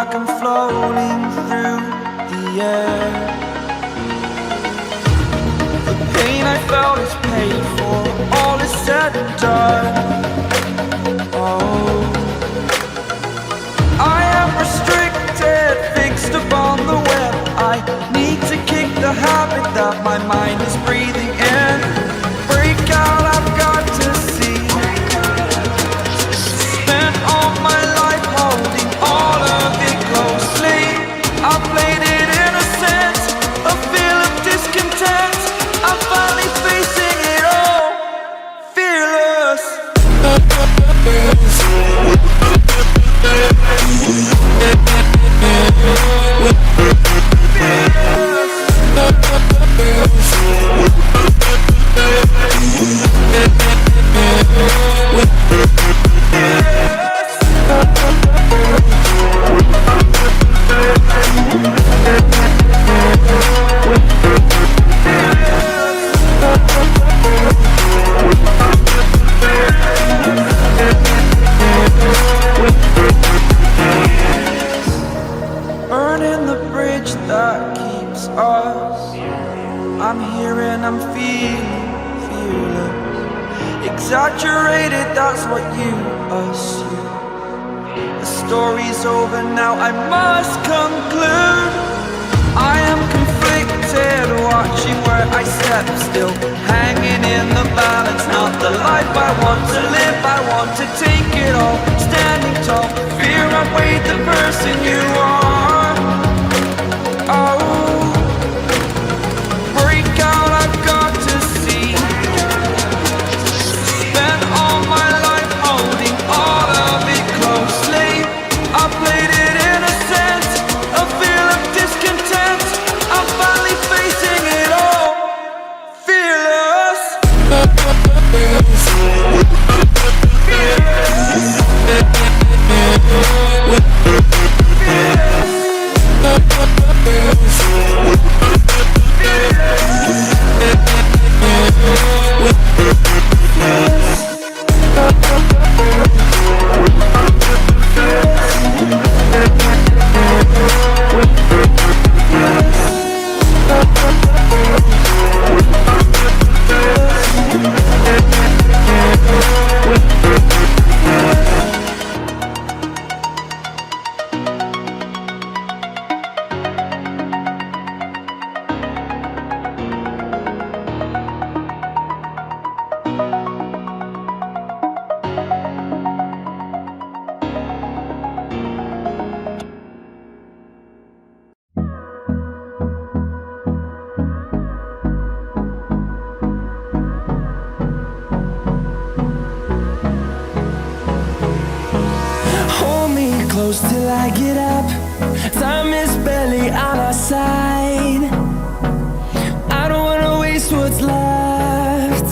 like I'm floating through the air. The pain I felt is paid for, all is said and done. Oh, I am restricted, fixed upon the web. I need to kick the habit that my mind is breathing in. Break out, I've got to see. Spent all my life holding all of it closely. I played it innocent, a feel of discontent. I'm finally facing it all, fearless. Burning the bridge that keeps us. I'm here and I'm feeling fearless. Exaggerated, that's what you assume. The story's over now, I must conclude. I am conflicted, watching where I step still, hanging in the balance. Not the life I want to live, I want to take it all. Standing tall, fear outweighed the person you are. Oh, break out, I've got to see. Spent all my life holding all of it closely. I played it innocent, a feel of discontent. I'm finally facing it all, fearless. Close till I get up. Time is barely on our side. I don't wanna waste what's left.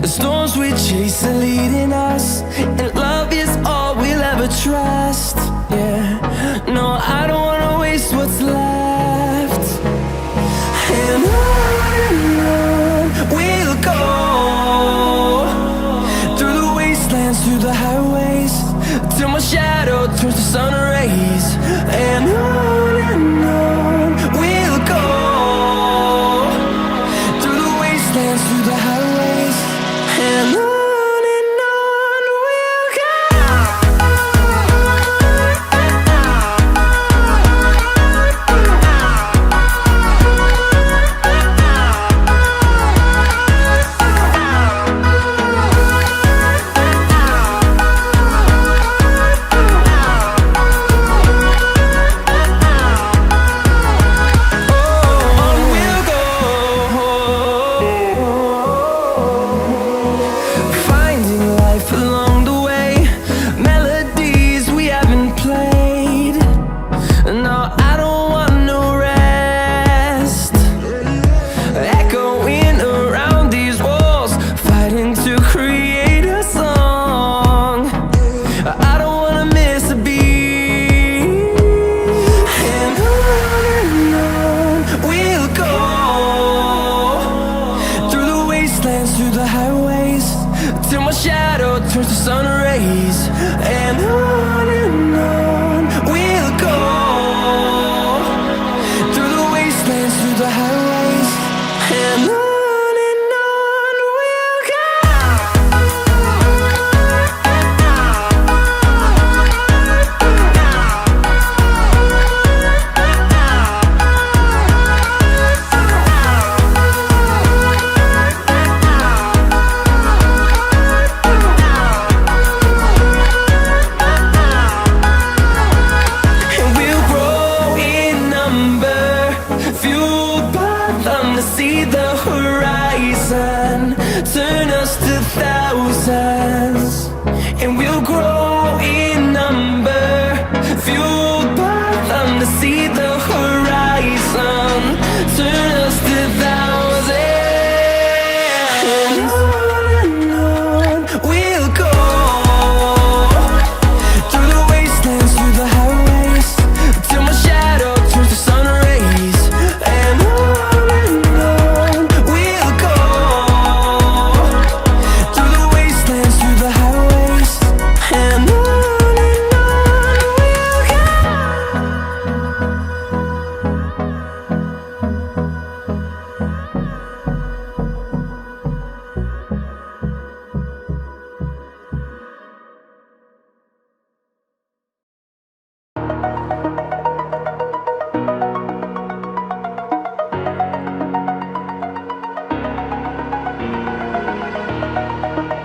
The storms we chase are leading us, and love is all we'll ever trust. Yeah, no, I don't wanna waste what's left. And on we'll go, through the wastelands, through the highways, till my shadow turns to sun rays. And on we'll go, through the wastelands, through the highways. And on we'll go. till my shadow turns to sun rays. And on we fueled by them to see the horizon, turn us to thousands, and we'll grow in number. Fueled by them to see the horizon, turn us to thousands, and on we'll go, through the wastelands, through the highways, till my shadow turns to sun rays. And on we'll go, through the wastelands, through the highways, and on we'll go.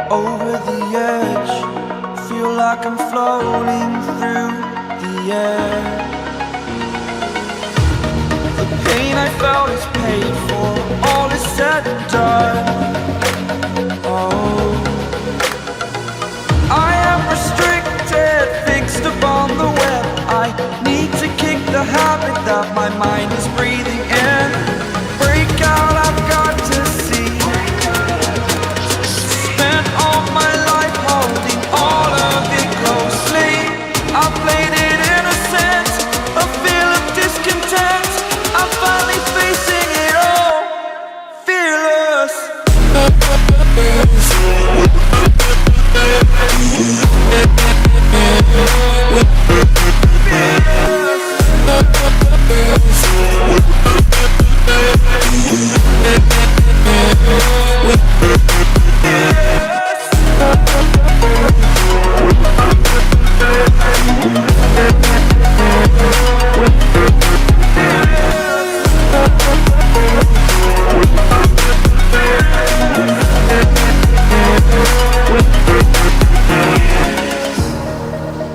Over the edge, feel like I'm floating through the air. The pain I felt is paid for, all is said and done. Oh, I am restricted, fixed upon the web. I need to kick the habit that my mind is breathing in. Break out, I've got to see. Spent all my life holding all of it closely. I played it innocent, a feel of discontent. I'm finally facing it all, fearless.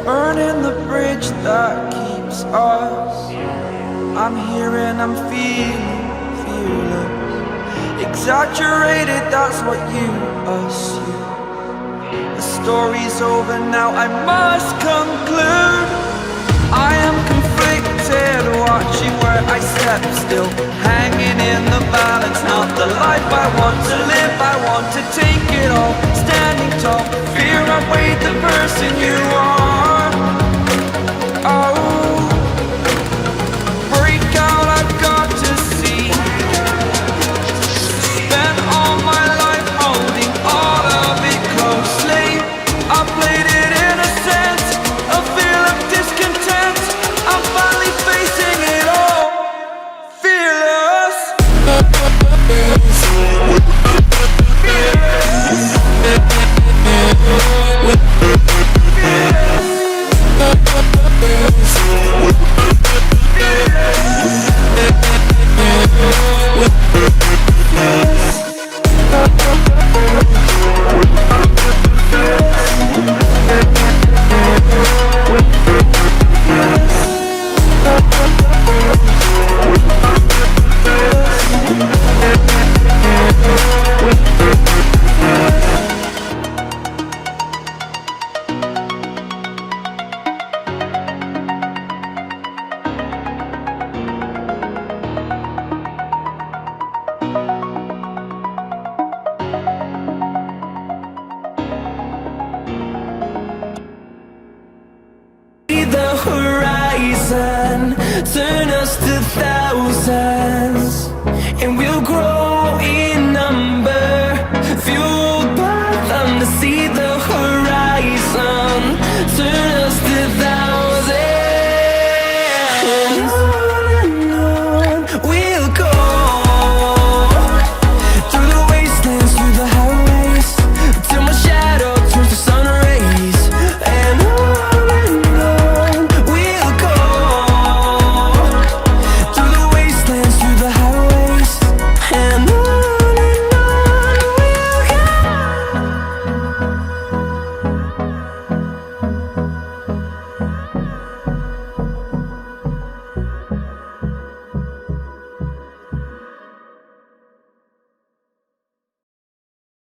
Burning the bridge that keeps us. I'm here and I'm feeling fearless. Exaggerated, that's what you assume. The story's over now, I must conclude. I am conflicted, watching where I step still.